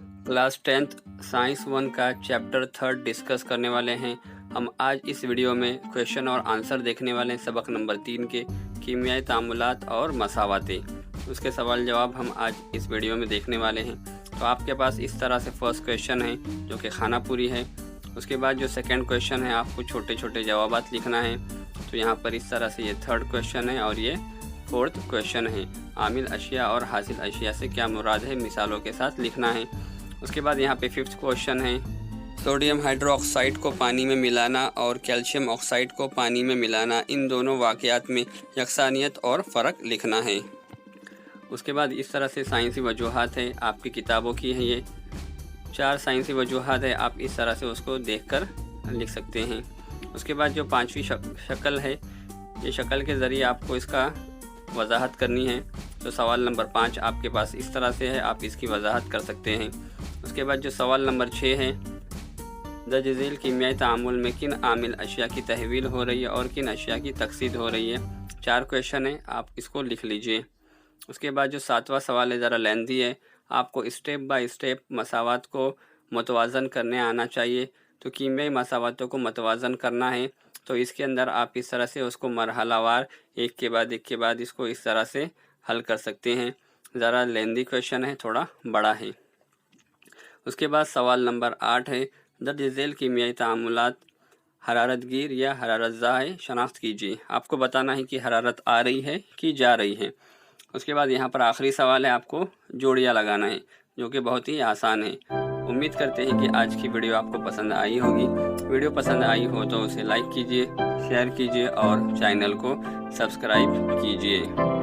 Class 10th science 1 का chapter 3 discuss करने वाले हैं। हम आज इस वीडियो में क्वेश्चन और आंसर देखने वाले हैं सबक नंबर 3 के कीमियाई तामुलात और मसावातें। उसके सवाल जवाब हम आज इस वीडियो में देखने वाले हैं। तो आपके पास इस तरह से फर्स्ट क्वेश्चन है जो कि खाना पूरी है। उसके बाद जो सेकंड क्वेश्चन है आपको छोटे छोटे जवाबात लिखना है। तो यहाँ पर इस तरह से ये थर्ड क्वेश्चन है और ये फोर्थ क्वेश्चन है। आमिल अशिया और हासिल अशिया से क्या मुराद है, मिसालों के साथ लिखना है। उसके बाद यहाँ पे फिफ्थ क्वेश्चन है, सोडियम हाइड्रोक्साइड को पानी में मिलाना और कैल्शियम ऑक्साइड को पानी में मिलाना, इन दोनों वाक़यात में यकसानियत और फ़र्क लिखना है। उसके बाद इस तरह से साइंसी वजूहात है, आपकी किताबों की है ये 4 साइंसी वजूहात है, आप इस तरह से उसको देखकर लिख सकते हैं। उसके बाद जो 5वीं शक्ल है, ये शक्ल के ज़रिए आपको इसका वजाहत करनी है। तो सवाल नंबर 5 आपके पास इस तरह से है, आप इसकी वजाहत कर सकते हैं। उसके बाद जो सवाल नंबर 6 है, दर्ज झैल कीमियाई तामुल में किन आमिल अशिया की तहवील हो रही है और किन अशिया की तकसीद हो रही है। 4 क्वेश्चन है, आप इसको लिख लीजिए। उसके बाद जो 7वां सवाल है ज़रा लेंथी है, आपको स्टेप बाय स्टेप मसावात को मुतवाज़न करने आना चाहिए। तो कीमियाई मसावातों को मुतवाज़न करना है तो इसके अंदर आप इस तरह से उसको मरहलावार एक के बाद इसको इस तरह से हल कर सकते हैं। ज़रा लेंथी क्वेश्चन है, थोड़ा बड़ा है। उसके बाद सवाल नंबर 8 है, दर्ज झैल कीमियाई तामुलात हरारतगीर या हरारतज़ा है, शनाख्त कीजिए। आपको बताना है कि हरारत आ रही है कि जा रही है। उसके बाद यहाँ पर आखिरी सवाल है, आपको जोड़ियाँ लगाना है जो कि बहुत ही आसान है। उम्मीद करते हैं कि आज की वीडियो आपको पसंद आई होगी। वीडियो पसंद आई हो तो उसे लाइक कीजिए, शेयर कीजिए और चैनल को सब्सक्राइब कीजिए।